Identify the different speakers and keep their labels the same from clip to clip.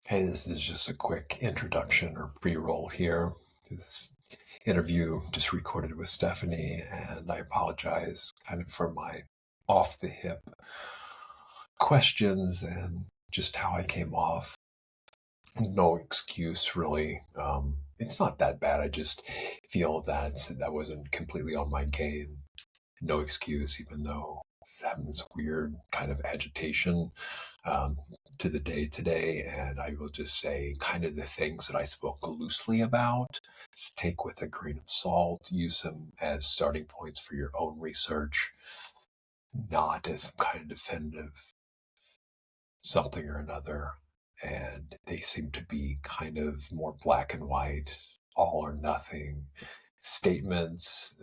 Speaker 1: Hey, this is just a quick introduction or pre-roll here. This interview just recorded with Stephanie, and I apologize kind of for my off the hip questions and just how I came off. No excuse, really. It's not that bad. I just feel that wasn't completely on my game. No excuse, even though I was having this weird kind of agitation um, to the day today. And I will just say kind of the things that I spoke loosely about, just take with a grain of salt, use them as starting points for your own research, not as some kind of definitive something or another. And they seem to be kind of more black and white, all or nothing statements,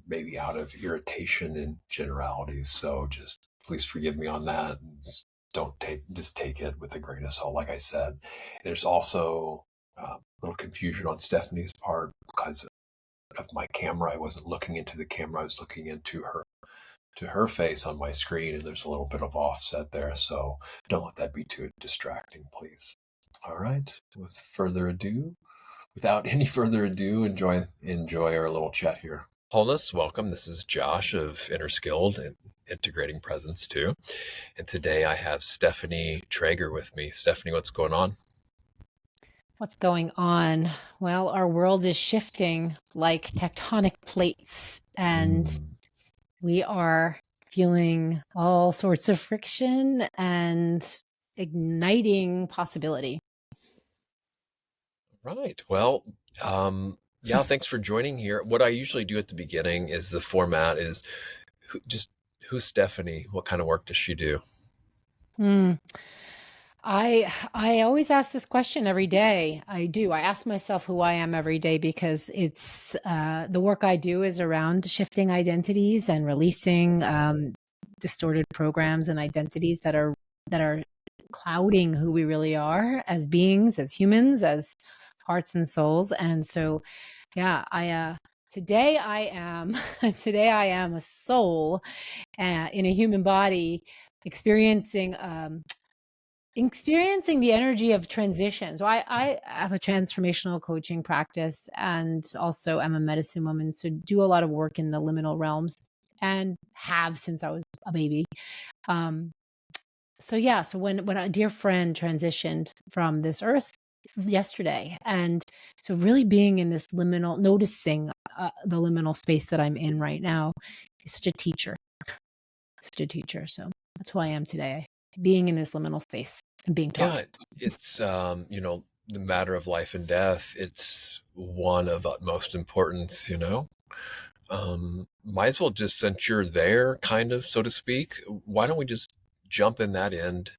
Speaker 1: maybe out of irritation and generalities. So just please forgive me on that. And just take it with a grain of salt. Like I said, there's also a little confusion on Stephanie's part because of my camera. I wasn't looking into the camera. I was looking into her face on my screen, and there's a little bit of offset there. So don't let that be too distracting, please. All right. Without any further ado, enjoy our little chat here. Wholeness, welcome. This is Josh of Inner Skilled and Integrating Presence too. And today I have Stephanie Trager with me. Stephanie, what's going on?
Speaker 2: What's going on? Well, our world is shifting like tectonic plates, and we are feeling all sorts of friction and igniting possibility.
Speaker 1: Right. Well, yeah, thanks for joining here. What I usually do at the beginning is the format is who's Stephanie? What kind of work does she do?
Speaker 2: Hmm. I always ask this question every day. I do. I ask myself who I am every day because it's the work I do is around shifting identities and releasing distorted programs and identities that are clouding who we really are as beings, as humans, as hearts and souls. And so, yeah, I today I am today I am a soul in a human body experiencing the energy of transition. So I have a transformational coaching practice and also am a medicine woman. So do a lot of work in the liminal realms and have since I was a baby. Um, so when a dear friend transitioned from this earth yesterday, and so really being in this liminal, noticing the liminal space that I'm in right now is such a teacher. So that's who I am today, being in this liminal space and being taught.
Speaker 1: Yeah, it's the matter of life and death. It's one of utmost importance. Might as well just since you're there, kind of, so to speak. Why don't we just jump in that end?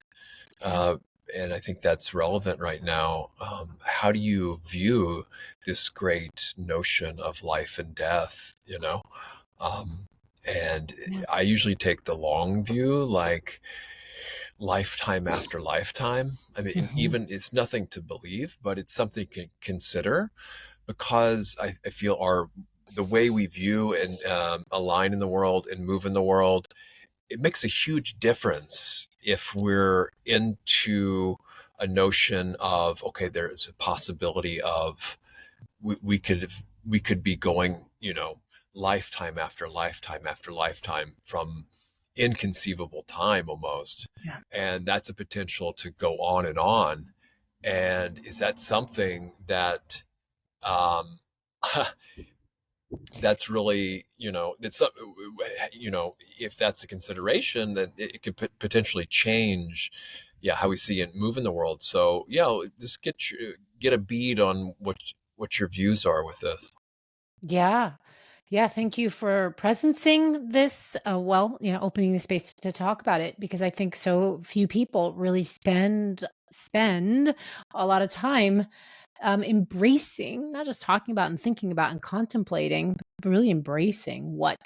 Speaker 2: Yeah.
Speaker 1: Uh, and I think that's relevant right now. How do you view this great notion of life and death? Um, and
Speaker 2: Yeah.
Speaker 1: I usually take the long view, like lifetime after lifetime. I mean,
Speaker 2: Mhm.
Speaker 1: even it's nothing to believe, but it's something to consider because I feel the way we view and align in the world and move in the world, it makes a huge difference if we're into a notion of, okay, there's a possibility of we could be going, lifetime after lifetime after lifetime from inconceivable time almost.
Speaker 2: Yeah.
Speaker 1: And that's a potential to go on and on. And is that something that um, that's really, if that's a consideration, then it could potentially change, yeah, how we see and move in the world. So, yeah, just get a bead on what your views are with this.
Speaker 2: Yeah. Yeah. Thank you for presencing this. Opening the space to talk about it because I think so few people really spend a lot of time embracing, not just talking about and thinking about and contemplating, but really embracing what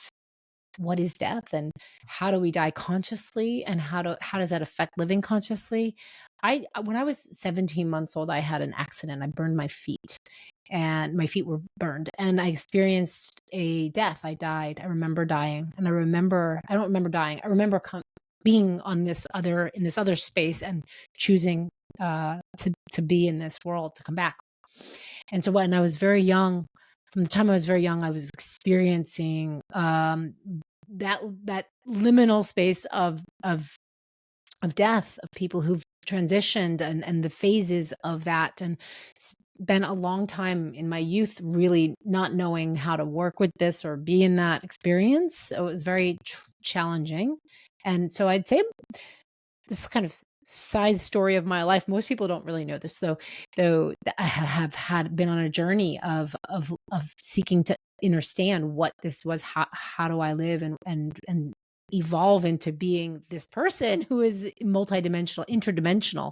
Speaker 2: is death and how do we die consciously and how does that affect living consciously. When I was 17 months old, I had an accident. I burned my feet and my feet were burned and I experienced a death. I died. I remember dying and I don't remember dying. I remember being on in this other space and choosing to be in this world, to come back. And so when I was very young, from the time I was very young, I was experiencing that liminal space of death, of people who've transitioned, and the phases of that, and spent a long time in my youth really not knowing how to work with this or be in that experience. So it was very challenging. And so I'd say this kind of side story of my life. Most people don't really know this, though I have been on a journey of seeking to understand what this was. How do I live and evolve into being this person who is multidimensional, interdimensional.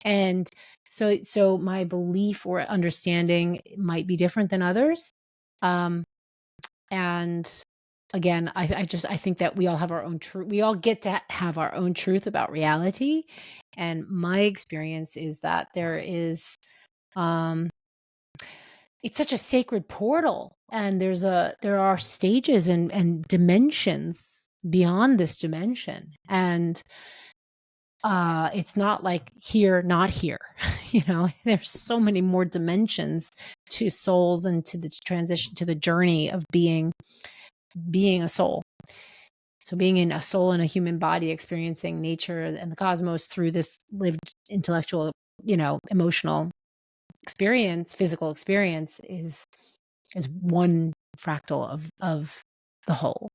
Speaker 2: And so my belief or understanding might be different than others. And again, I think that we all have our own truth. We all get to have our own truth about reality. And my experience is that there is, it's such a sacred portal, and there are stages and dimensions beyond this dimension. And it's not like here, not here. There's so many more dimensions to souls and to the transition, to the journey of being a soul. So being in a soul in a human body, experiencing nature and the cosmos through this lived intellectual, emotional experience, physical experience, is one fractal of the whole.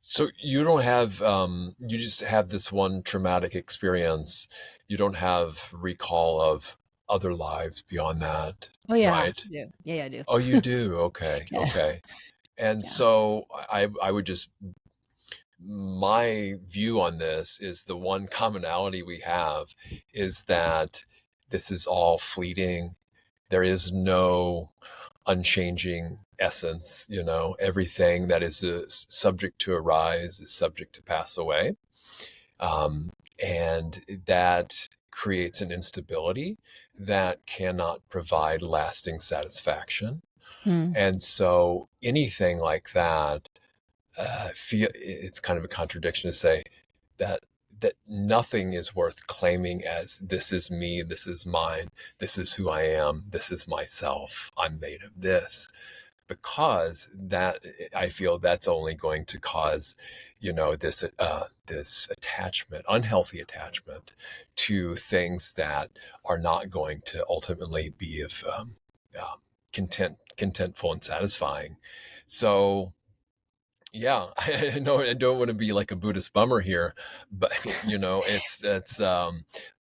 Speaker 1: So you don't have, you just have this one traumatic experience. You don't have recall of other lives beyond that,
Speaker 2: Oh yeah,
Speaker 1: right?
Speaker 2: I do. Yeah, I do.
Speaker 1: Oh, you do? Okay,
Speaker 2: Yeah,
Speaker 1: okay. And
Speaker 2: yeah.
Speaker 1: so I would just, my view on this is the one commonality we have is that this is all fleeting. There is no unchanging essence, everything that is subject to arise is subject to pass away. And that creates an instability that cannot provide lasting satisfaction.
Speaker 2: Mm.
Speaker 1: And so anything like that, it's kind of a contradiction to say that nothing is worth claiming as this is me, this is mine, this is who I am, this is myself, I'm made of this, because that, I feel that's only going to cause, this attachment, unhealthy attachment to things that are not going to ultimately be of contentful and satisfying. So yeah, I know I don't want to be like a Buddhist bummer here, but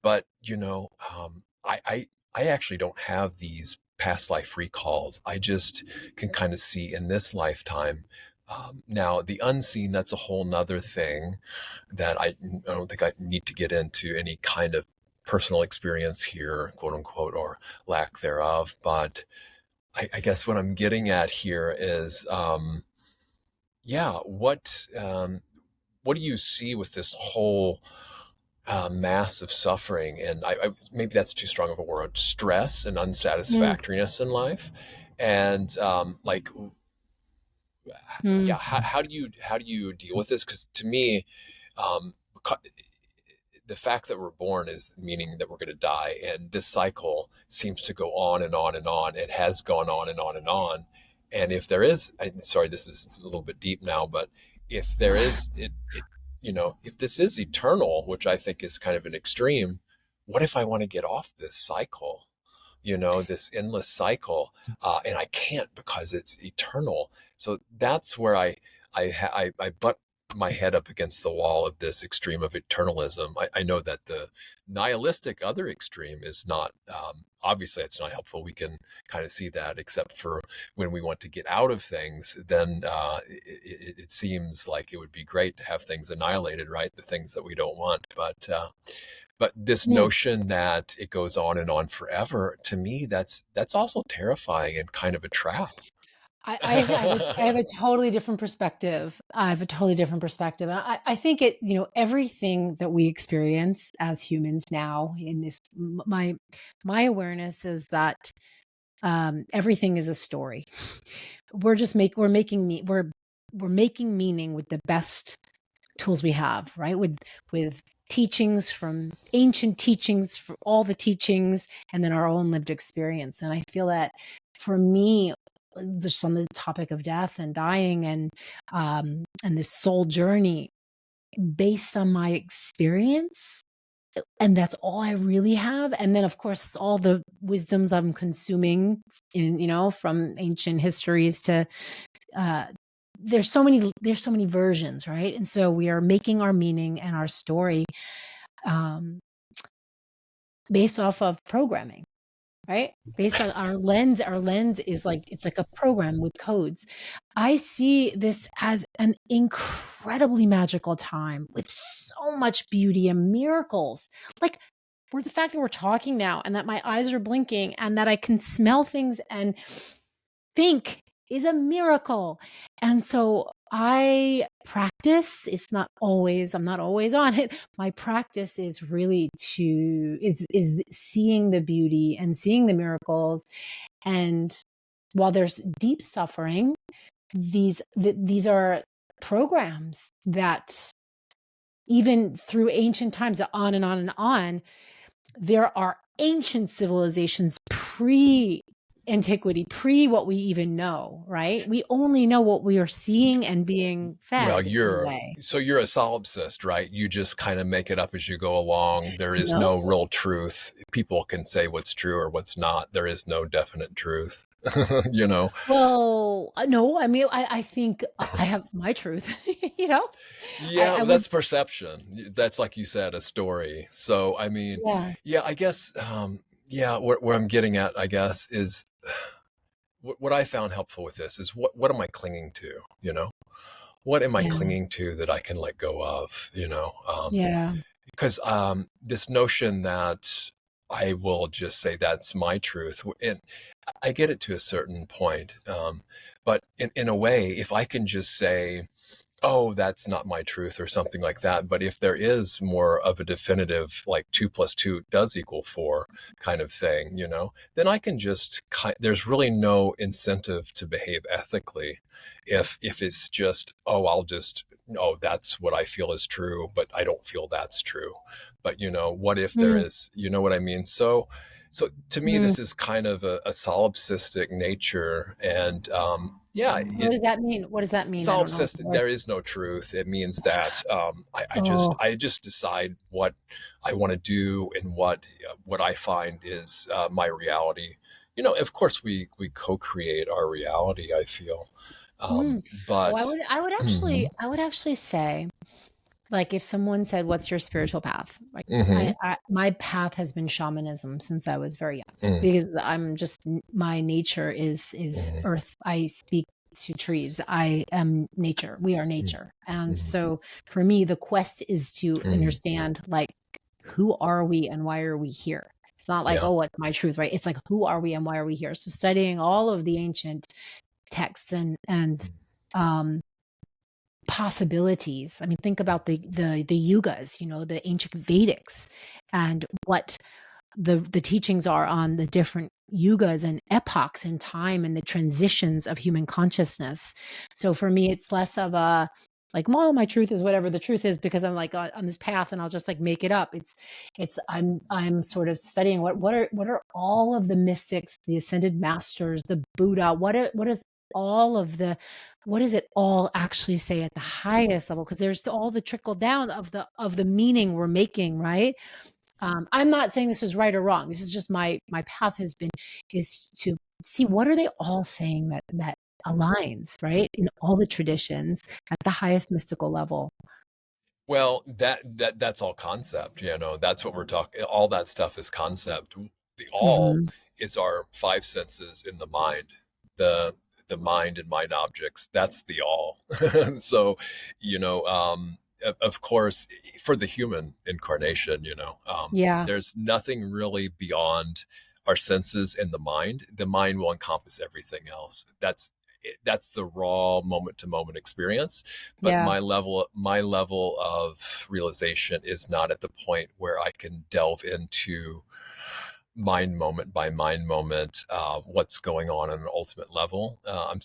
Speaker 1: but I actually don't have these past life recalls. I just can kind of see in this lifetime. Now the unseen, that's a whole nother thing that I don't think I need to get into any kind of personal experience here, quote unquote, or lack thereof. But I guess what I'm getting at here is, yeah, what do you see with this whole mass of suffering? And maybe that's too strong of a word, stress and
Speaker 2: Mm.
Speaker 1: unsatisfactoriness in life. And
Speaker 2: Mm.
Speaker 1: yeah, how do you deal with this? Because to me, um, the fact that we're born is meaning that we're going to die, and this cycle seems to go on and on and on. It has gone on and on and on. And if there is, sorry, this is a little bit deep now, but if there is, if this is eternal, which I think is kind of an extreme, what if I want to get off this cycle? This endless cycle, and I can't because it's eternal. So that's where I butt my head up against the wall of this extreme of eternalism. I know that the nihilistic other extreme is not, obviously it's not helpful. We can kind of see that, except for when we want to get out of things, then it seems like it would be great to have things annihilated, right? The things that we don't want. But this
Speaker 2: Mm.
Speaker 1: notion that it goes on and on forever, to me, that's also terrifying and kind of a trap.
Speaker 2: I have a totally different perspective. I have a totally different perspective. And I think everything that we experience as humans now in this, my awareness is that everything is a story. We're making meaning with the best tools we have, right? With teachings from ancient teachings, for all the teachings, and then our own lived experience. And I feel that for me, just on the topic of death and dying and this soul journey, based on my experience, and that's all I really have. And then, of course, all the wisdoms I'm consuming from ancient histories to there's so many versions, right? And so we are making our meaning and our story based off of programming, right? Based on our lens. Our lens is it's like a program with codes. I see this as an incredibly magical time with so much beauty and miracles. The fact that we're talking now and that my eyes are blinking and that I can smell things and think is a miracle. And so I practice. I'm not always on it. My practice is really is seeing the beauty and seeing the miracles. And while there's deep suffering, these are programs that even through ancient times, on and on and on, there are ancient civilizations pre-antiquity, pre what we even know, right? We only know what we are seeing and being fed.
Speaker 1: Well,
Speaker 2: in a way.
Speaker 1: you're a solipsist, right? You just kind of make it up as you go along. There is no real truth. People can say what's true or what's not. There is no definite truth.
Speaker 2: Well, no, I mean, I think I have my truth,
Speaker 1: Yeah, that's perception. That's, like you said, a story. So, I mean, yeah, I guess, where I'm getting at, I guess, is what I found helpful with this is what am I clinging to? What am I clinging to that I can let go of? Because this notion that I will just say that's my truth, and I get it to a certain point, but in a way, if I can just say, oh, that's not my truth or something like that. But if there is more of a definitive, like 2 + 2 does equal 4 kind of thing, then I can just, there's really no incentive to behave ethically. If it's just, that's what I feel is true, but I don't feel that's true. But, what if there is, you know what I mean? So to me, this is kind of a solipsistic nature. And
Speaker 2: what does that mean? What does that mean?
Speaker 1: Solipsistic, there is no truth. It means that I just decide what I want to do and what I find is my reality. Of course, we co-create our reality, I feel. But
Speaker 2: I would actually say, like, if someone said, "What's your spiritual path?" Like, my path has been shamanism since I was very young, because I'm just, my nature is earth. I speak to trees. I am nature. We are nature. And so for me, the quest is to understand, like, who are we and why are we here? It's not like, oh, what's my truth, right? It's like, who are we and why are we here? So studying all of the ancient texts and possibilities. I mean, think about the yugas, the ancient Vedics, and what the teachings are on the different yugas and epochs in time and the transitions of human consciousness. So for me, it's less of a like, well, my truth is whatever the truth is, because I'm like on this path and I'll just like make it up. I'm sort of studying what are all of the mystics, the ascended masters, the Buddha, what is what does it all actually say at the highest level? Because there's all the trickle down of the meaning we're making, right? I'm not saying this is right or wrong. This is just my path is to see what are they all saying that aligns, right? In all the traditions at the highest mystical level.
Speaker 1: Well, that's all concept, that's what we're talking. All that stuff is concept. The all is our 5 senses in the mind. The mind and mind objects, that's the all. So, of course, for the human incarnation, there's nothing really beyond our senses and the mind. The mind will encompass everything else. That's the raw moment to moment experience. But my level of realization is not at the point where I can delve into mind moment by mind moment, what's going on an ultimate level. I'm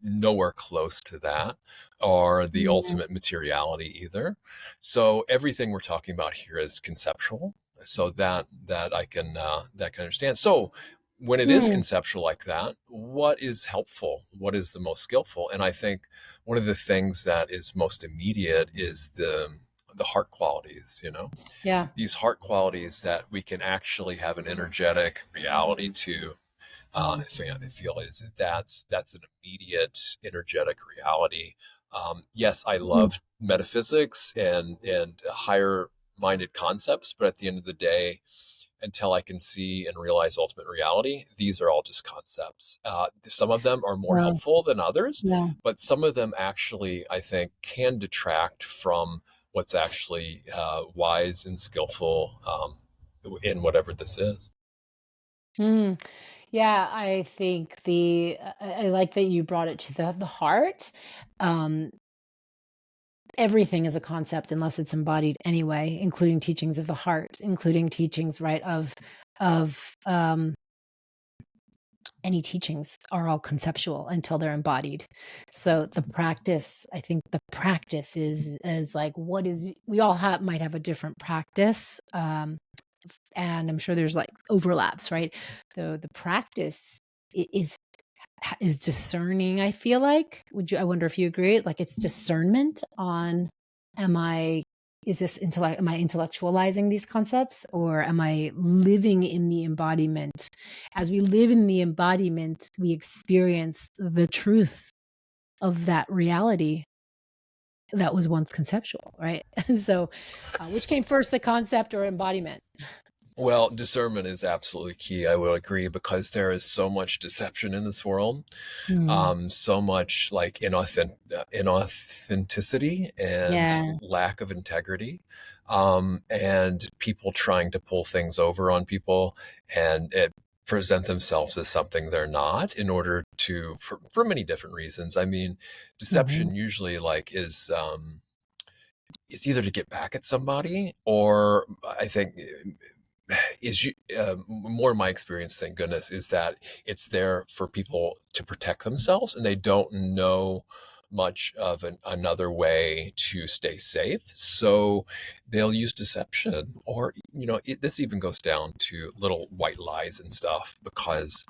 Speaker 1: nowhere close to that, or the
Speaker 2: Mm,
Speaker 1: ultimate materiality either. So everything we're talking about here is conceptual. So that I can understand. So when it is
Speaker 2: mm,
Speaker 1: conceptual like that, what is helpful? What is the most skillful? And I think one of the things that is most immediate is the heart qualities,
Speaker 2: yeah.
Speaker 1: these heart qualities that we can actually have an energetic reality to. I feel is that's an immediate energetic reality. Yes, I
Speaker 2: Mm,
Speaker 1: love metaphysics and higher minded concepts, but at the end of the day, until I can see and realize ultimate reality, these are all just concepts. Some of them are more
Speaker 2: yeah.
Speaker 1: helpful than others,
Speaker 2: Yeah.
Speaker 1: but some of them actually, I think, can detract from what's actually wise and skillful in whatever this is.
Speaker 2: Mm. Yeah, I think I like that you brought it to the heart. Um, Everything is a concept unless it's embodied anyway, including teachings of the heart, including teachings, right, of any teachings are all conceptual until they're embodied. So the practice, I think the practice is like what is we all might have a different practice. And I'm sure there's like overlaps, right? The practice is discerning, I feel like. I wonder if you agree? Like it's discernment on, am I is this intellect am I intellectualizing these concepts, or am I living in the embodiment? As we live in the embodiment, we experience the truth of that reality that was once conceptual, right? So, which came first, the concept or embodiment?
Speaker 1: Well, discernment is absolutely key. I will agree because there is so much deception in this world,
Speaker 2: Mm,
Speaker 1: so much like inauthenticity and
Speaker 2: yeah.
Speaker 1: lack of integrity, and people trying to pull things over on people and present themselves as something they're not in order to, for many different reasons. I mean,
Speaker 2: Mhm.
Speaker 1: deception usually like is. It's either to get back at somebody, or I think is more my experience, thank goodness, is that it's there for people to protect themselves and they don't know much of another way to stay safe, so they'll use deception. Or this even goes down to little white lies and stuff, because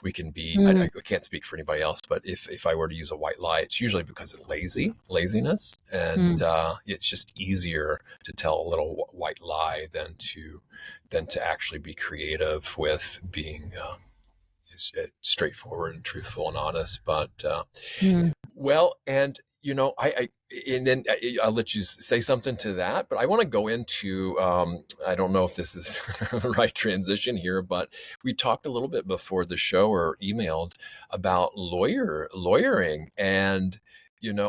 Speaker 1: we can be,
Speaker 2: Mm,
Speaker 1: I can't speak for anybody else, but if I were to use a white lie, it's usually because of laziness, and
Speaker 2: mm,
Speaker 1: it's just easier to tell a little white lie than to actually be creative with being straightforward and truthful and honest. But
Speaker 2: mm.
Speaker 1: well, and and then I'll let you say something to that. But I want to go into, I don't know if this is the right transition here, but we talked a little bit before the show or emailed about lawyering, and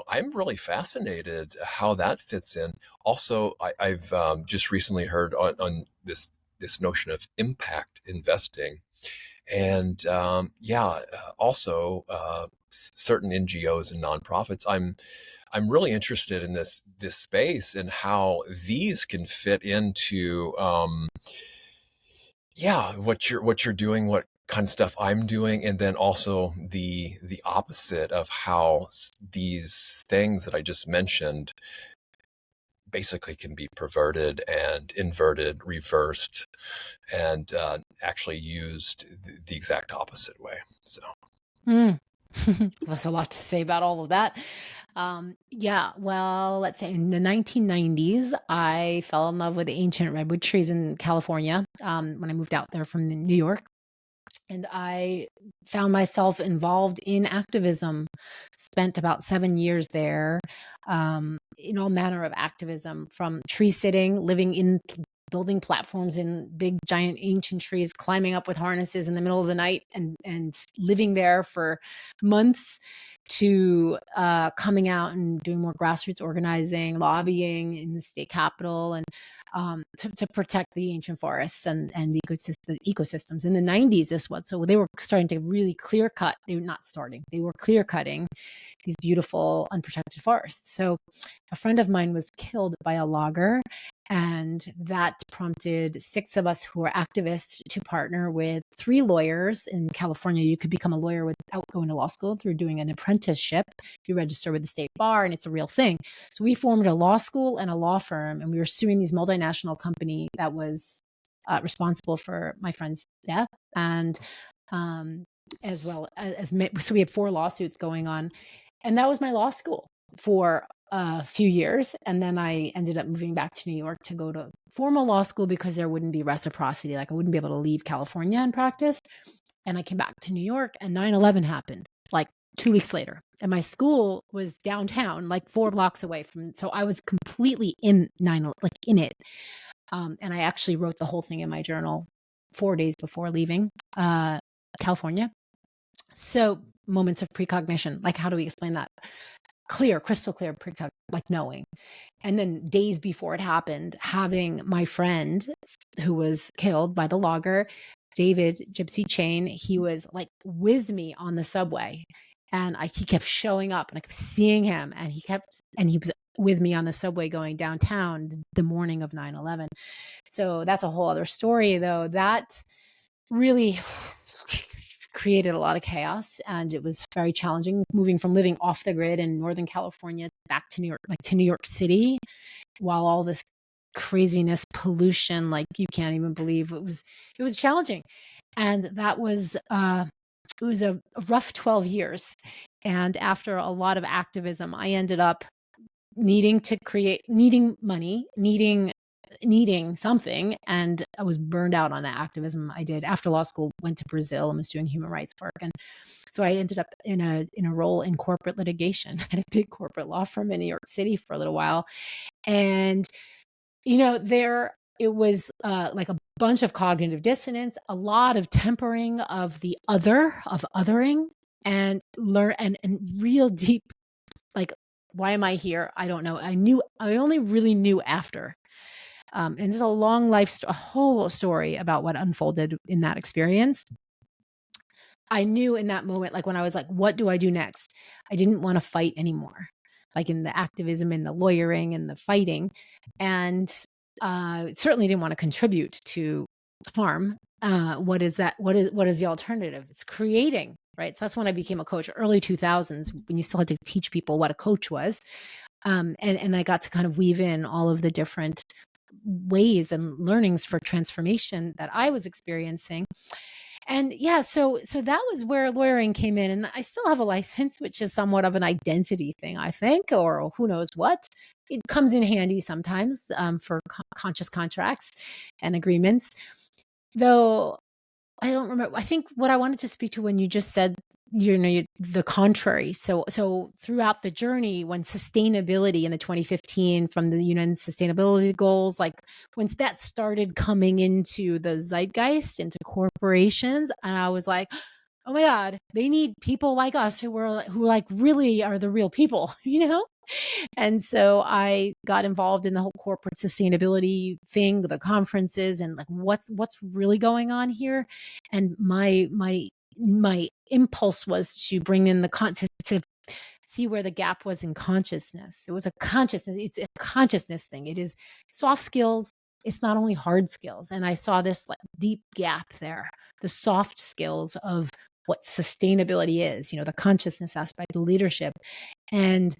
Speaker 1: I'm really fascinated how that fits in. Also, I've just recently heard on this notion of impact investing, and also certain NGOs and nonprofits. I'm really interested in this space and how these can fit into what you're doing, what kind of stuff I'm doing, and then also the opposite of how these things that I just mentioned basically can be perverted and inverted, reversed, and actually used the exact opposite way. So.
Speaker 2: Mm. There's a lot to say about all of that. Yeah, well, let's say in the 1990s, I fell in love with the ancient redwood trees in California when I moved out there from New York. And I found myself involved in activism, spent about 7 years there, in all manner of activism, from tree sitting, living in building platforms in big, giant, ancient trees, climbing up with harnesses in the middle of the night and living there for months, to coming out and doing more grassroots organizing, lobbying in the state capitol, and to protect the ancient forests and the ecosystems. In the 90s, so they were starting to really clear cut. They were not starting; they were clear cutting these beautiful unprotected forests. So, a friend of mine was killed by a logger, And that prompted 6 of us who are activists to partner with 3 lawyers. In California, you could become a lawyer without going to law school through doing an apprenticeship. You register with the state bar, and it's a real thing. So we formed a law school and a law firm, and we were suing these multinational company that was responsible for my friend's death. And as well as so we had 4 lawsuits going on. And that was my law school for a few years. And then I ended up moving back to New York to go to formal law school because there wouldn't be reciprocity. Like I wouldn't be able to leave California and practice. And I came back to New York, and 9/11 happened like 2 weeks later. And my school was downtown, like 4 blocks away from, so I was completely in in it. And I actually wrote the whole thing in my journal 4 days before leaving California. So moments of precognition, like how do we explain that? Clear, crystal clear, like knowing. And then days before it happened, having my friend who was killed by the logger, David Gypsy Chain, he was like with me on the subway. And he kept showing up, and I kept seeing him, and he was with me on the subway going downtown the morning of 9/11. So that's a whole other story, though. That really created a lot of chaos, and it was very challenging moving from living off the grid in Northern California back to New York, like to New York City, while all this craziness, pollution, like you can't even believe. It was challenging. And that was it was a rough 12 years. And after a lot of activism, I ended up needing money, needing something. And I was burned out on the activism I did. After law school, went to Brazil and was doing human rights work. And so I ended up in a role in corporate litigation at a big corporate law firm in New York City for a little while. And, it was like a bunch of cognitive dissonance, a lot of tempering of the othering, and real deep, like, why am I here? I don't know. I only really knew after. And there's a long a whole story about what unfolded in that experience. I knew in that moment, like when I was like, what do I do next? I didn't want to fight anymore, like in the activism and the lawyering and the fighting. And certainly didn't want to contribute to harm. What is that? What is the alternative? It's creating, right? So that's when I became a coach, early 2000s, when you still had to teach people what a coach was. And I got to kind of weave in all of the different ways and learnings for transformation that I was experiencing. And yeah, so that was where lawyering came in. And I still have a license, which is somewhat of an identity thing, I think, or who knows what. It comes in handy sometimes for conscious contracts and agreements. Though I don't remember. I think what I wanted to speak to when you just said, the contrary. So throughout the journey, when sustainability in the 2015 from the UN sustainability goals, like once that started coming into the zeitgeist, into corporations, and I was like, oh my God, they need people like us who like really are the real people, And so I got involved in the whole corporate sustainability thing, the conferences, and like what's really going on here. And my impulse was to bring in to see where the gap was in consciousness. It was it's a consciousness thing. It is soft skills. It's not only hard skills. And I saw this like deep gap there, the soft skills of what sustainability is, the consciousness aspect, the leadership. And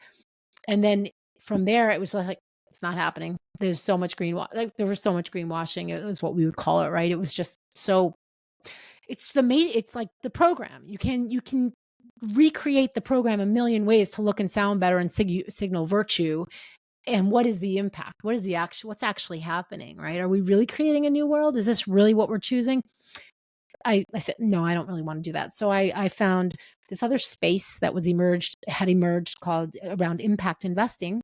Speaker 2: then from there, it was like, it's not happening. There's so much there was so much greenwashing. It was what we would call it, right? It was just so, it's like the program. You can recreate the program a million ways to look and sound better and signal virtue. And what is the impact? What's actually happening, right? Are we really creating a new world? Is this really what we're choosing? I said, no, I don't really want to do that. So I found this other space that had emerged called around impact investing,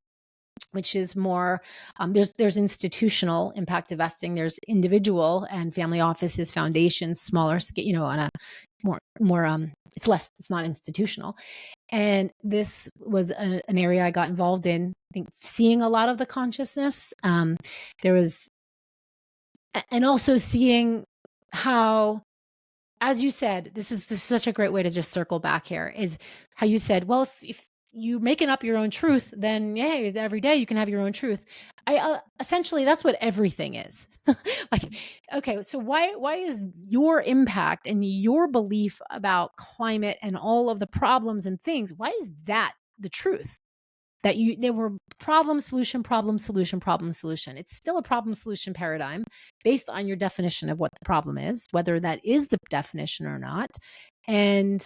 Speaker 2: which is more, there's institutional impact investing, there's individual and family offices, foundations, smaller scale, on a more, it's not institutional. And this was an area I got involved in, I think, seeing a lot of the consciousness. And also seeing how, as you said, this is such a great way to just circle back here, is how you said, well, if you making up your own truth, then yay, every day you can have your own truth. Essentially that's what everything is. Like, okay, so why is your impact and your belief about climate and all of the problems and things, why is that the truth? That there were problem, solution, problem, solution, problem, solution. It's still a problem solution paradigm based on your definition of what the problem is, whether that is the definition or not. And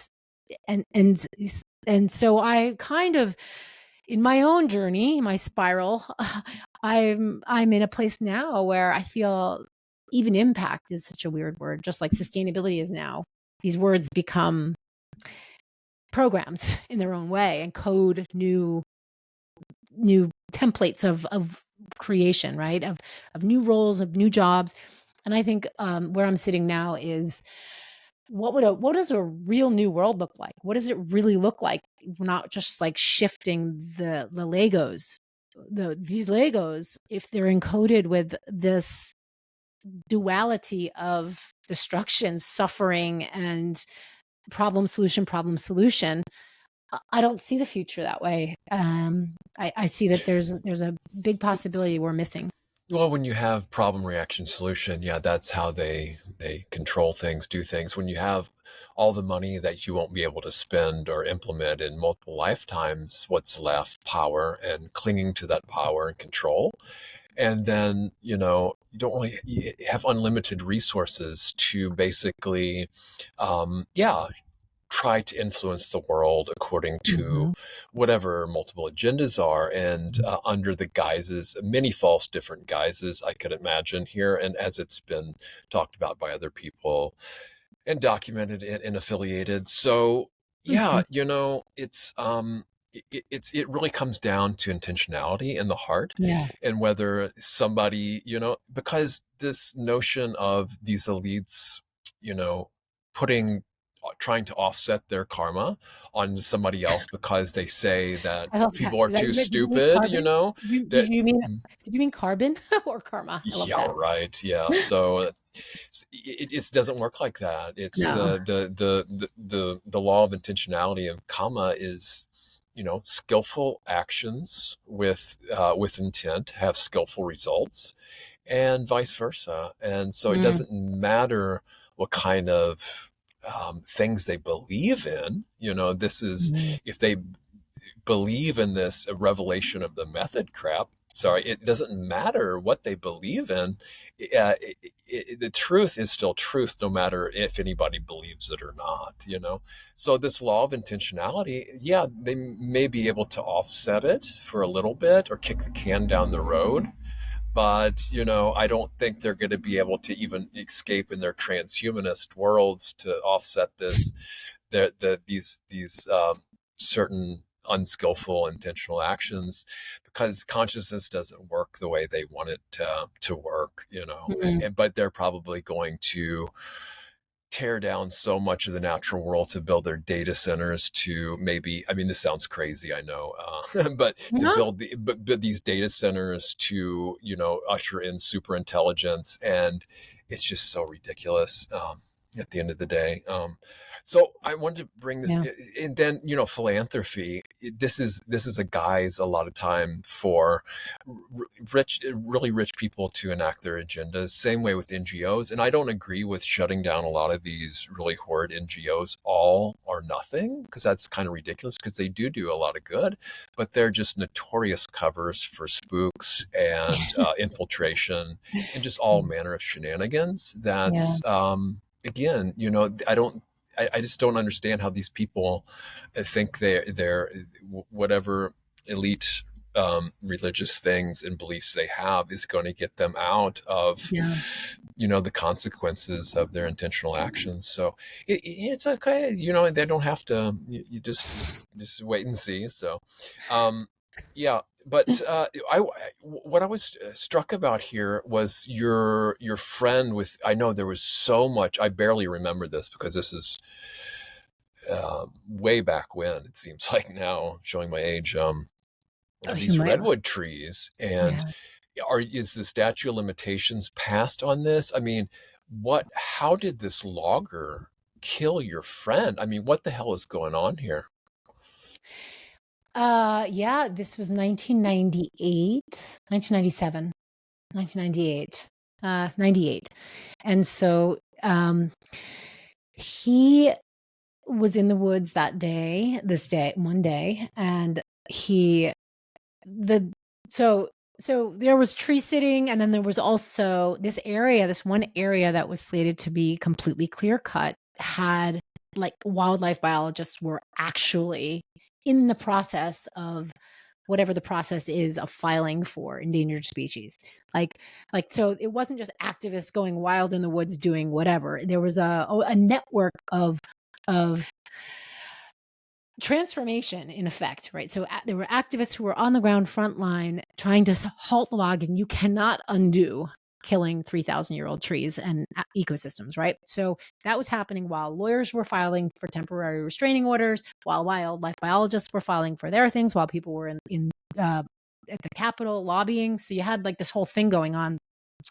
Speaker 2: and and and so I kind of, in my own journey, my spiral, I'm in a place now where I feel even impact is such a weird word, just like sustainability is now. These words become programs in their own way and code new templates of creation, right? Of new roles, of new jobs. And I think where I'm sitting now is, what does a real new world look like? What does it really look like? We're not just like shifting the Legos. These Legos, if they're encoded with this duality of destruction, suffering, and problem solution, I don't see the future that way. I see that there's a big possibility we're missing.
Speaker 1: Well, when you have problem, reaction, solution, yeah, that's how they control things, do things. When you have all the money that you won't be able to spend or implement in multiple lifetimes, what's left? Power, and clinging to that power and control. And then, you don't really have unlimited resources to basically, try to influence the world according to whatever multiple agendas are, and under the guises, many false different guises I could imagine here, and as it's been talked about by other people and documented and affiliated. So yeah,
Speaker 2: Mm-hmm.
Speaker 1: it really comes down to intentionality in the heart,
Speaker 2: Yeah.
Speaker 1: and whether somebody, because this notion of these elites, putting trying to offset their karma on somebody else because they say that
Speaker 2: I love that.
Speaker 1: people are too
Speaker 2: Did you mean
Speaker 1: stupid,
Speaker 2: carbon?
Speaker 1: that
Speaker 2: Did you mean carbon or karma? I love
Speaker 1: yeah,
Speaker 2: that.
Speaker 1: right. Yeah. So it doesn't work like that. It's
Speaker 2: No.
Speaker 1: the law of intentionality of karma is, skillful actions with intent have skillful results, and vice versa. And so it
Speaker 2: Mm,
Speaker 1: doesn't matter what kind of things they believe in. This is,
Speaker 2: mm.
Speaker 1: if they believe in this revelation of the method crap. Sorry, it doesn't matter what they believe in. The truth is still truth, no matter if anybody believes it or not. So this law of intentionality, yeah, they may be able to offset it for a little bit or kick the can down the road, but I don't think they're going to be able to even escape in their transhumanist worlds to offset this. These certain unskillful intentional actions, because consciousness doesn't work the way they want it to work.
Speaker 2: Mm.
Speaker 1: But they're probably going to tear down so much of the natural world to build their data centers to, maybe, I mean, this sounds crazy, I know, but to
Speaker 2: No.
Speaker 1: build these data centers to, usher in super intelligence. And it's just so ridiculous, at the end of the day. So I wanted to bring this,
Speaker 2: Yeah.
Speaker 1: and then, philanthropy. This is a guise a lot of time for really rich people to enact their agendas. Same way with NGOs. And I don't agree with shutting down a lot of these really horrid NGOs, all or nothing, because that's kind of ridiculous, because they do a lot of good, but they're just notorious covers for spooks and infiltration and just all manner of shenanigans.
Speaker 2: Yeah.
Speaker 1: That's, again, I just don't understand how these people think they're whatever elite religious things and beliefs they have is going to get them out of,
Speaker 2: Yeah.
Speaker 1: the consequences of their intentional actions. So it's okay. They don't have to. You just wait and see. So, yeah. But what I was struck about here was your friend with. I know there was so much. I barely remember this because this is way back when. It seems like now, showing my age.
Speaker 2: Oh, you
Speaker 1: These
Speaker 2: might.
Speaker 1: redwood trees, and
Speaker 2: Yeah.
Speaker 1: is the statute of limitations passed on this? I mean, how did this logger kill your friend? I mean, what the hell is going on here?
Speaker 2: Yeah, this was 1998, 1997, 1998, 98. And so, he was in the woods one day, and he the so so there was tree sitting, and then there was also this one area that was slated to be completely clear cut had, like, wildlife biologists were actually in the process of whatever the process is of filing for endangered species. Like so it wasn't just activists going wild in the woods doing whatever. There was a network of transformation in effect, right? So there were activists who were on the ground front line trying to halt the logging. You cannot undo killing 3,000-year-old trees and ecosystems, right? So that was happening while lawyers were filing for temporary restraining orders, while wildlife biologists were filing for their things, while people were in at the Capitol lobbying. So you had like this whole thing going on.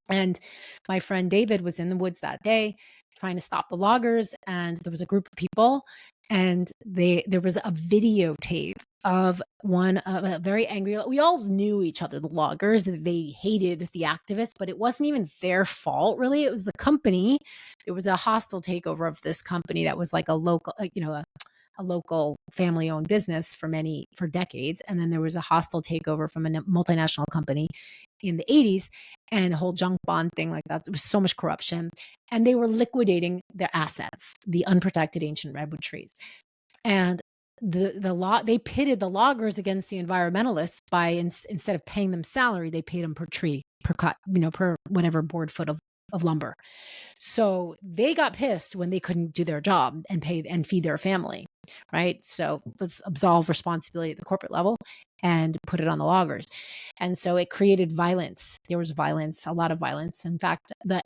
Speaker 2: And my friend David was in the woods that day trying to stop the loggers, and there was a group of people, and there was a videotape of a very angry, we all knew each other, the loggers, they hated the activists, but it wasn't even their fault, really. It was the company. It was a hostile takeover of this company that was like a local, a local family-owned business for decades, and then there was a hostile takeover from a multinational company in the 80s, and a whole junk bond thing like that. There was so much corruption, and they were liquidating their assets, the unprotected ancient redwood trees. And they pitted the loggers against the environmentalists by instead of paying them salary, they paid them per tree, per cut, per whatever board foot of lumber. So they got pissed when they couldn't do their job and pay and feed their family, right? So let's absolve responsibility at the corporate level and put it on the loggers. And so it created violence. There was violence, a lot of violence. In fact, the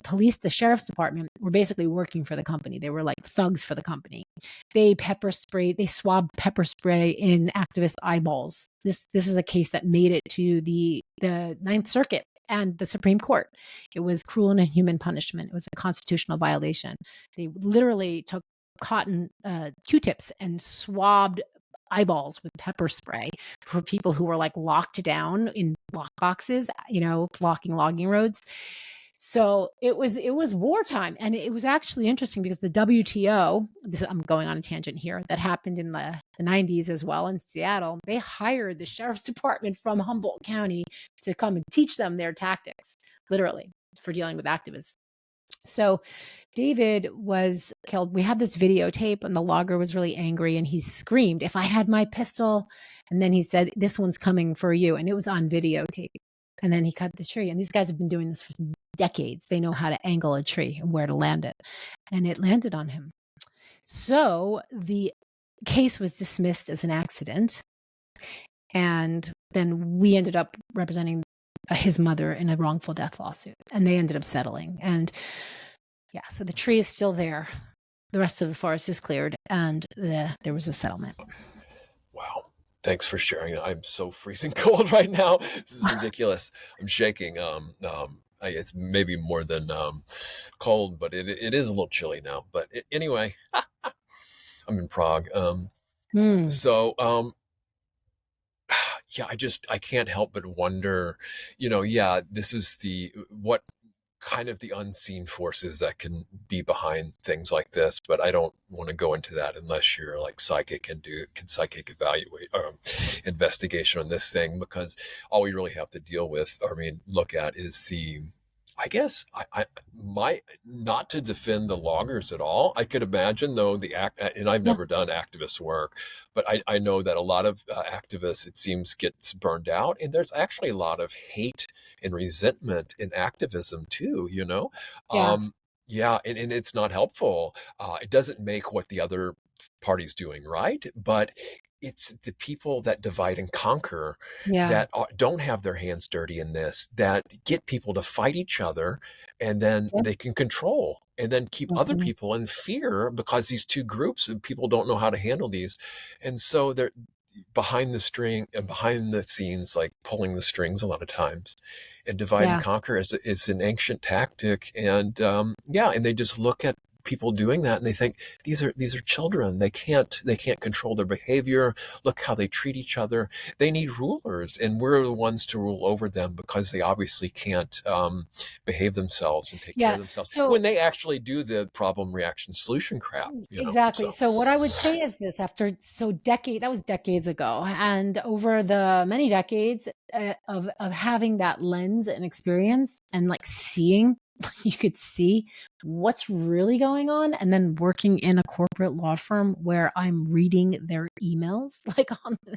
Speaker 2: police, the sheriff's department were basically working for the company. They were like thugs for the company. They swabbed pepper spray in activist eyeballs. This is a case that made it to the Ninth Circuit and the Supreme Court. It was cruel and inhuman punishment. It was a constitutional violation. They literally took cotton Q-tips and swabbed eyeballs with pepper spray for people who were like locked down in lock boxes, blocking logging roads. So it was wartime, and it was actually interesting because the WTO, I'm going on a tangent here, that happened in the 90s as well in Seattle. They hired the sheriff's department from Humboldt County to come and teach them their tactics, literally, for dealing with activists. So David was killed. We had this videotape, and the logger was really angry, and he screamed, "If I had my pistol," and then he said, "This one's coming for you," and it was on videotape. And then he cut the tree. And these guys have been doing this for decades. They know how to angle a tree and where to land it. And it landed on him. So the case was dismissed as an accident. And then we ended up representing his mother in a wrongful death lawsuit. And they ended up settling. And yeah, so the tree is still there. The rest of the forest is cleared. And there was a settlement.
Speaker 1: Wow. Thanks for sharing. I'm so freezing cold right now. This is ridiculous. I'm shaking. It's maybe more than cold, but it is a little chilly now. But anyway, I'm in Prague. So yeah, I can't help but wonder, this is what kind of the unseen forces that can be behind things like this, but I don't want to go into that unless you're like psychic and can psychic evaluate investigation on this thing, because all we really have to look at is I guess not to defend the loggers at all. I could imagine though and I've never done activist work, but I know that a lot of activists, it seems, gets burned out, and there's actually a lot of hate and resentment in activism too. And it's not helpful. It doesn't make what the other party's doing right, but it's the people that divide and conquer that don't have their hands dirty in this, that get people to fight each other, and then they can control and then keep other people in fear, because these two groups of people don't know how to handle these. And so they're behind the scenes, like pulling the strings a lot of times. And divide and conquer is an ancient tactic. And and they just look at people doing that, and they think these are children. They can't control their behavior. Look how they treat each other. They need rulers, and we're the ones to rule over them because they obviously can't behave themselves and take care
Speaker 2: Yeah.
Speaker 1: of themselves
Speaker 2: So
Speaker 1: when they actually do the problem reaction solution crap.
Speaker 2: exactly.
Speaker 1: So
Speaker 2: So what I would say is this: after that was decades ago, and over the many decades of having that lens and experience, and like seeing, you could see what's really going on, and then working in a corporate law firm where I'm reading their emails, like on the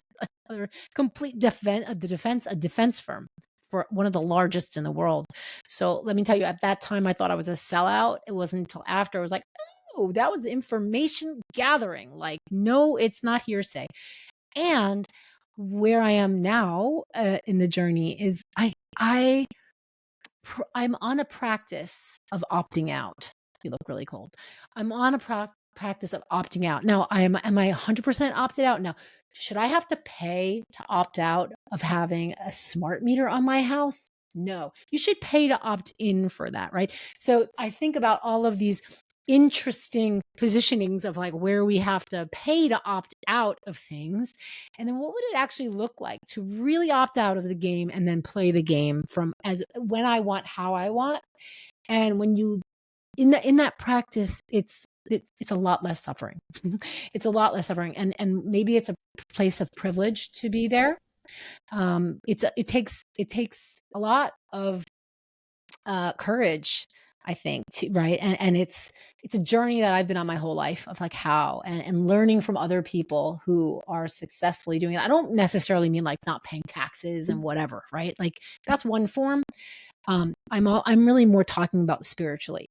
Speaker 2: other complete a defense firm for one of the largest in the world. So let me tell you, at that time, I thought I was a sellout. It wasn't until after I was like, oh, that was information gathering. Like, no, it's not hearsay. And where I am now in the journey is I I'm on a practice of opting out. You look really cold. I'm on a practice of opting out. Now, am I 100% opted out? Now, should I have to pay to opt out of having a smart meter on my house? No. You should pay to opt in for that, right? So I think about all of these interesting positionings of like where we have to pay to opt out of things, and then what would it actually look like to really opt out of the game and then play the game from as when I want, how I want. And when you in that practice, it's a lot less suffering. It's a lot less suffering, and maybe it's a place of privilege to be there. It takes a lot of courage, I think, to right. And it's a journey that I've been on my whole life of like how and learning from other people who are successfully doing it. I don't necessarily mean like not paying taxes and whatever, right? Like that's one form. I'm really more talking about spiritually,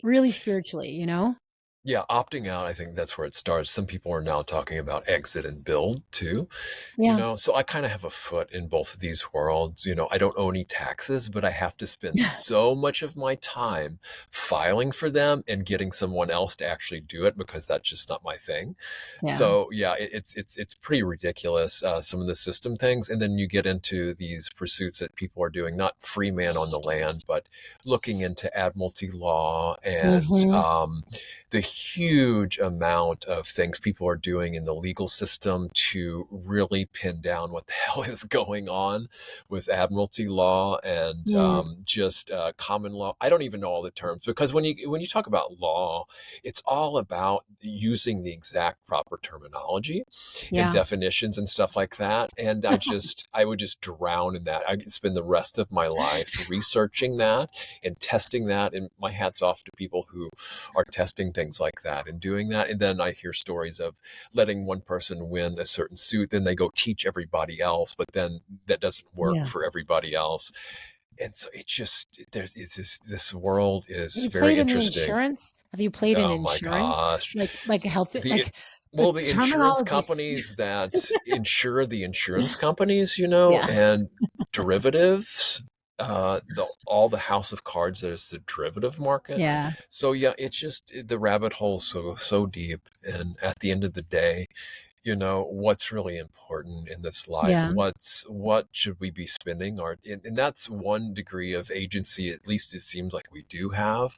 Speaker 2: really spiritually, you know?
Speaker 1: yeah, opting out, I think that's where it starts. Some people are now talking about exit and build too,
Speaker 2: Yeah.
Speaker 1: so I kind of have a foot in both of these worlds. I don't owe any taxes, but I have to spend so much of my time filing for them and getting someone else to actually do it because that's just not my thing.
Speaker 2: Yeah.
Speaker 1: So yeah, it's pretty ridiculous, some of the system things. And then you get into these pursuits that people are doing, not free man on the land, but looking into admiralty law and
Speaker 2: Hmm.
Speaker 1: the huge amount of things people are doing in the legal system to really pin down what the hell is going on with admiralty law and
Speaker 2: Mm.
Speaker 1: just common law. I don't even know all the terms because when you talk about law, it's all about using the exact proper terminology and
Speaker 2: Yeah.
Speaker 1: definitions and stuff like that. And I would just drown in that. I could spend the rest of my life researching that and testing that. And my hat's off to people who are testing things like that and doing that. And then I hear stories of letting one person win a certain suit, then they go teach everybody else, but then that doesn't work
Speaker 2: Yeah.
Speaker 1: for everybody else. And so this world
Speaker 2: Have
Speaker 1: is
Speaker 2: you
Speaker 1: very
Speaker 2: played in the
Speaker 1: interesting.
Speaker 2: insurance? Have you played in
Speaker 1: Oh my
Speaker 2: insurance?
Speaker 1: gosh.
Speaker 2: Like health,
Speaker 1: The
Speaker 2: like the
Speaker 1: well, the insurance
Speaker 2: terminology.
Speaker 1: companies that insure the insurance companies,
Speaker 2: Yeah.
Speaker 1: and derivatives, all the house of cards that is the derivative market.
Speaker 2: Yeah.
Speaker 1: So yeah, it's just the rabbit hole so deep. And at the end of the day, what's really important in this life,
Speaker 2: Yeah.
Speaker 1: what should we be spending our, and that's one degree of agency, at least it seems like we do have,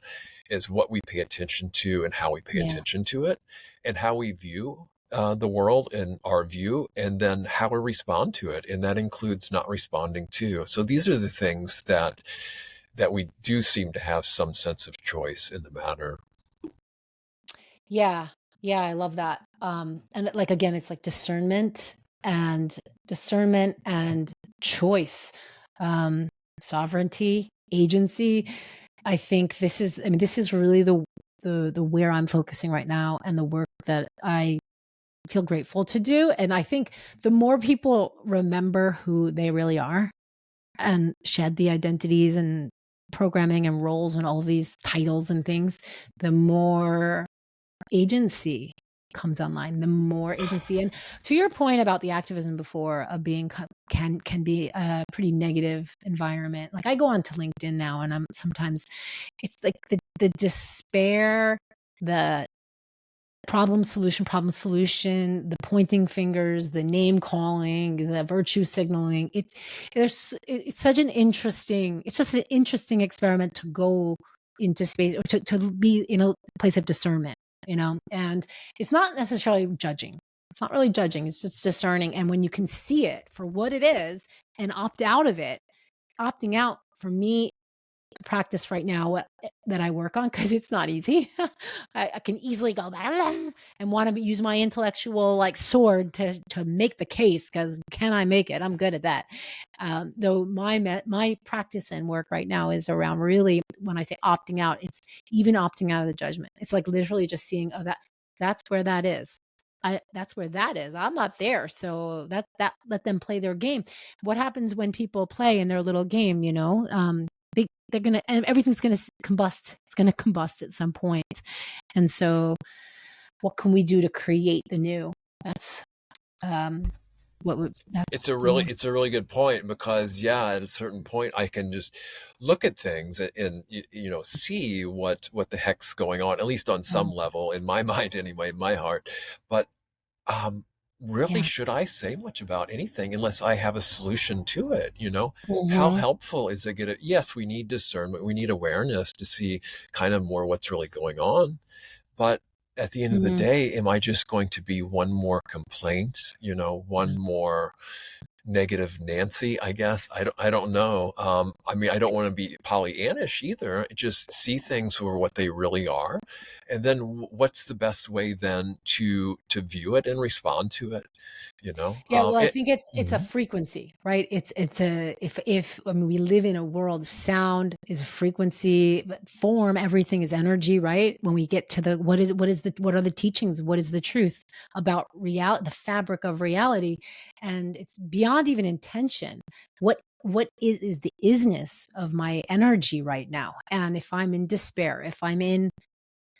Speaker 1: is what we pay attention to and how we pay
Speaker 2: Yeah.
Speaker 1: attention to it and how we view the world and our view, and then how we respond to it. And that includes not responding to. So these are the things that we do seem to have some sense of choice in the matter.
Speaker 2: Yeah. Yeah, I love that. And like again, it's like discernment and choice, um, sovereignty, agency. I think this is really the where I'm focusing right now and the work that I feel grateful to do. And I think the more people remember who they really are and shed the identities and programming and roles and all of these titles and things, the more agency comes online, the more agency. And to your point about the activism before of being can be a pretty negative environment. Like I go onto LinkedIn now and I'm sometimes it's like the despair, the problem solution, the pointing fingers, the name calling, the virtue signaling. It's such an interesting, it's just an interesting experiment to go into space, or to be in a place of discernment, and it's not necessarily judging. It's not really judging. It's just discerning. And when you can see it for what it is and opt out of it, opting out for me, practice right now that I work on, because it's not easy. I can easily go back and want to use my intellectual like sword to make the case, because can I make it? I'm good at that. Though my practice and work right now is around, really, when I say opting out, it's even opting out of the judgment. It's like literally just seeing, oh, that's where that is. That's where that is. I'm not there. So that let them play their game. What happens when people play in their little game, they're gonna, and everything's gonna combust. It's gonna combust at some point. And so what can we do to create the new? That's
Speaker 1: It's
Speaker 2: that's,
Speaker 1: a really it's a really good point, because at a certain point I can just look at things and see what the heck's going on, at least on some level, in my mind anyway, in my heart. But really,
Speaker 2: yeah.
Speaker 1: should I say much about anything unless I have a solution to it? How
Speaker 2: Mm-hmm.
Speaker 1: helpful is it gonna? Yes, we need discernment, we need awareness to see kind of more what's really going on. But at the end of the
Speaker 2: Mm-hmm.
Speaker 1: day, am I just going to be one more complaint, one more negative Nancy, I guess? I don't know. I mean, I don't want to be Pollyannish either. Just see things for what they really are. And then what's the best way then to view it and respond to it?
Speaker 2: Yeah, well, I think it's a
Speaker 1: Mhm.
Speaker 2: frequency, right? It's a, if I mean, we live in a world of sound is a frequency, but form, everything is energy, right? When we get to the what are the teachings? What is the truth about reality, the fabric of reality? And it's beyond even intention. What is the isness of my energy right now? And if I'm in despair, if I'm in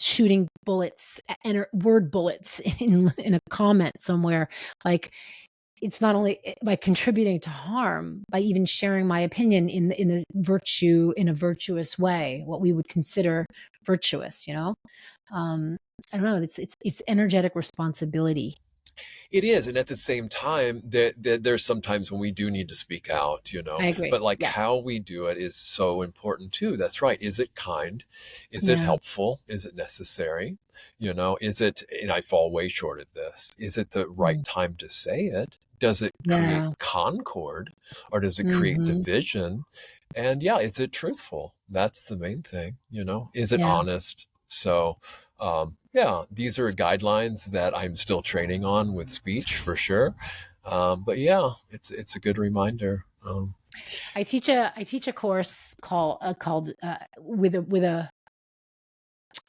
Speaker 2: shooting bullets and word bullets in a comment somewhere, like, it's not only by contributing to harm, by even sharing my opinion in a virtuous way, what we would consider virtuous, I don't know. It's energetic responsibility.
Speaker 1: It is, and at the same time, there's sometimes when we do need to speak out,
Speaker 2: I agree.
Speaker 1: but like
Speaker 2: Yeah.
Speaker 1: how we do it is so important too. That's right. Is it kind? Is it
Speaker 2: Yeah.
Speaker 1: helpful? Is it necessary? Is it, and I fall way short of this, is it the right
Speaker 2: Mm.
Speaker 1: time to say it? Does it create
Speaker 2: Yeah.
Speaker 1: concord, or does it create
Speaker 2: Hmm.
Speaker 1: division? And is it truthful? That's the main thing, Is it
Speaker 2: Yeah.
Speaker 1: honest? So, these are guidelines that I'm still training on with speech for sure. But it's a good reminder.
Speaker 2: I teach a course called with a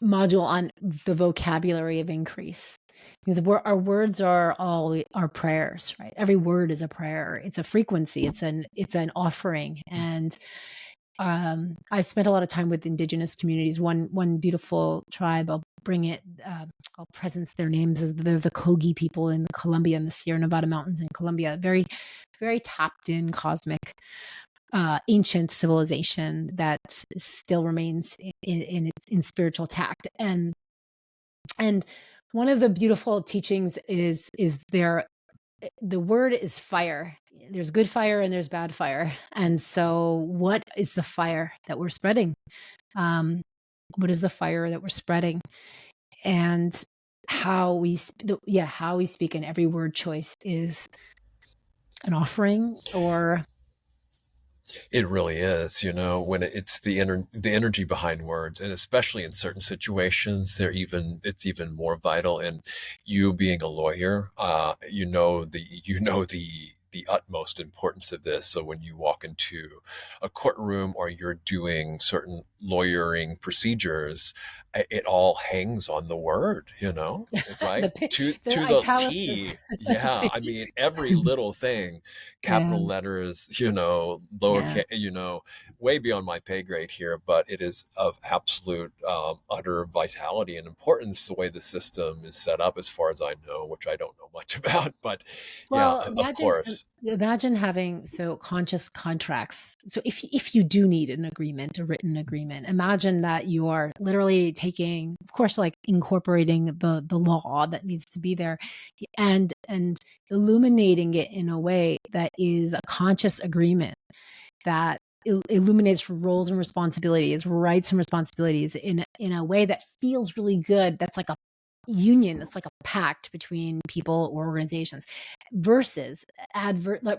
Speaker 2: module on the vocabulary of increase, because our words are all our prayers, right? Every word is a prayer. It's a frequency. It's an offering. And I spent a lot of time with indigenous communities. One beautiful tribe, I'll presence their names as the Kogi people in Colombia, in the Sierra Nevada mountains in Colombia. Very, very tapped in cosmic, ancient civilization that still remains in spiritual tact. And one of the beautiful teachings is the word is fire. There's good fire and there's bad fire. And so what is the fire that we're spreading? Um, what is the fire that we're spreading? And how we speak in every word choice is an offering, or
Speaker 1: It really is, when it's the energy behind words, and especially in certain situations, it's even more vital. And you being a lawyer, the utmost importance of this. So when you walk into a courtroom or you're doing certain lawyering procedures, it all hangs on the word, right?
Speaker 2: the
Speaker 1: To the
Speaker 2: italics.
Speaker 1: T. Yeah, I mean every little thing,
Speaker 2: Yeah,
Speaker 1: capital letters,
Speaker 2: yeah.
Speaker 1: lowercase, way beyond my pay grade here, but it is of absolute, utter vitality and importance the way the system is set up, as far as I know, which I don't know much about. But
Speaker 2: Well,
Speaker 1: of course,
Speaker 2: imagine having conscious contracts. So if you do need an agreement, a written agreement, imagine that you are literally taking, of course, like incorporating the law that needs to be there, and illuminating it in a way that is a conscious agreement that illuminates roles and responsibilities, rights and responsibilities in a way that feels really good. That's like a union. That's like a pact between people or organizations, versus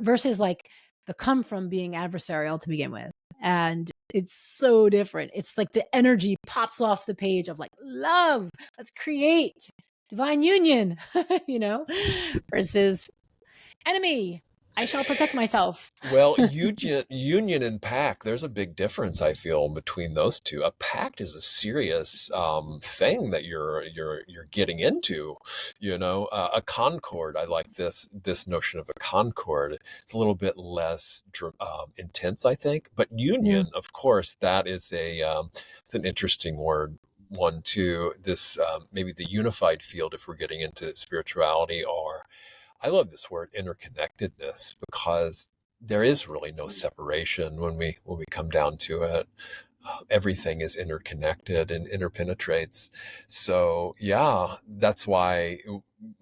Speaker 2: versus like the come from being adversarial to begin with. And it's so different. It's like the energy pops off the page of like love. Let's create divine union, versus enemy. I shall protect myself.
Speaker 1: Well, union and pact, there's a big difference, I feel, between those two. A pact is a serious thing that you're getting into. A concord. I like this notion of a concord. It's a little bit less intense, I think. But
Speaker 2: Yeah.
Speaker 1: union, of course, that is it's an interesting word. One, too. This maybe the unified field, if we're getting into spirituality, or I love this word interconnectedness, because there is really no separation when we come down to it. Everything is interconnected and interpenetrates. So yeah, that's why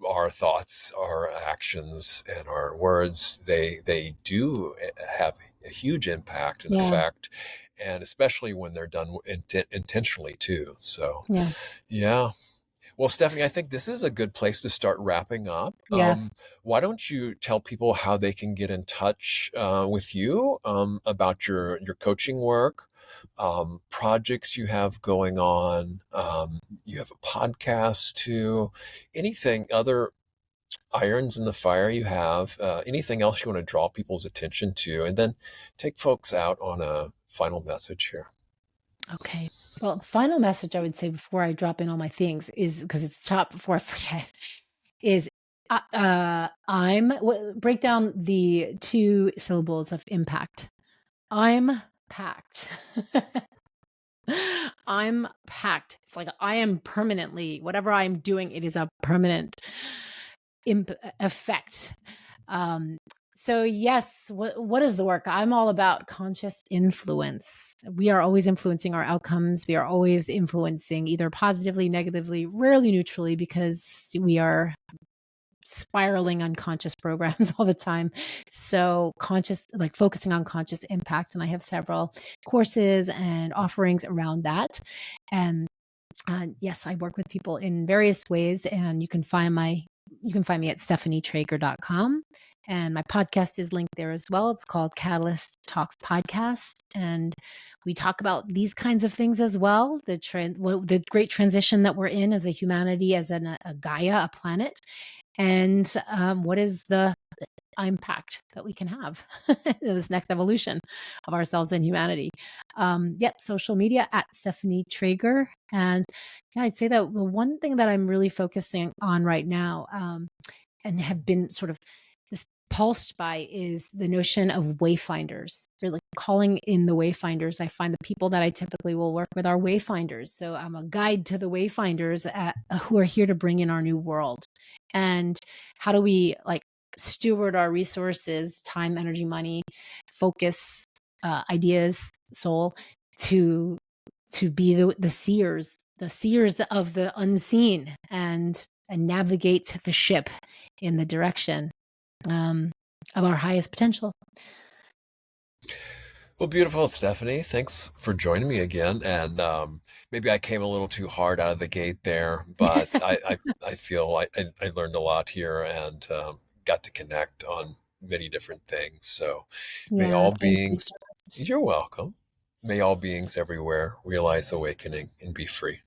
Speaker 1: our thoughts, our actions, and our words, they do have a huge impact and
Speaker 2: Yeah.
Speaker 1: effect, and especially when they're done intentionally too. So
Speaker 2: Yeah.
Speaker 1: yeah. Well, Stephanie, I think this is a good place to start wrapping up.
Speaker 2: Yeah.
Speaker 1: Why don't you tell people how they can get in touch with you, about your coaching work, projects you have going on? You have a podcast too. Anything other irons in the fire you have? Anything else you want to draw people's attention to, and then take folks out on a final message here.
Speaker 2: Okay. Well, final message I would say before I drop in all my things is, because it's top before I forget, is break down the two syllables of impact. I'm packed. I'm packed. It's like I am permanently, whatever I'm doing, it is a permanent effect. So yes, what is the work? I'm all about conscious influence. We are always influencing our outcomes. We are always influencing either positively, negatively, rarely neutrally, because we are spiraling unconscious programs all the time. So conscious, like focusing on conscious impacts. And I have several courses and offerings around that. And yes, I work with people in various ways, and you can find me at stephanietrager.com. And my podcast is linked there as well. It's called Catalyst Talks Podcast. And we talk about these kinds of things as well. The great transition that we're in as a humanity, as a Gaia, a planet. And what is the impact that we can have this next evolution of ourselves and humanity. Social media at Stephanie Trager. And yeah, I'd say that the one thing that I'm really focusing on right now, and have been sort of this pulsed by, is the notion of wayfinders. Really calling in the wayfinders. I find the people that I typically will work with are wayfinders. So I'm a guide to the wayfinders who are here to bring in our new world. And how do we steward our resources, time, energy, money, focus, ideas, soul, to be the seers of the unseen, and navigate the ship in the direction of our highest potential.
Speaker 1: Well, beautiful, Stephanie. Thanks for joining me again. And maybe I came a little too hard out of the gate there, but I feel I learned a lot here, and got to connect on many different things. So may
Speaker 2: Yeah,
Speaker 1: all
Speaker 2: thank you.
Speaker 1: beings, you're welcome. May all beings everywhere realize awakening and be free.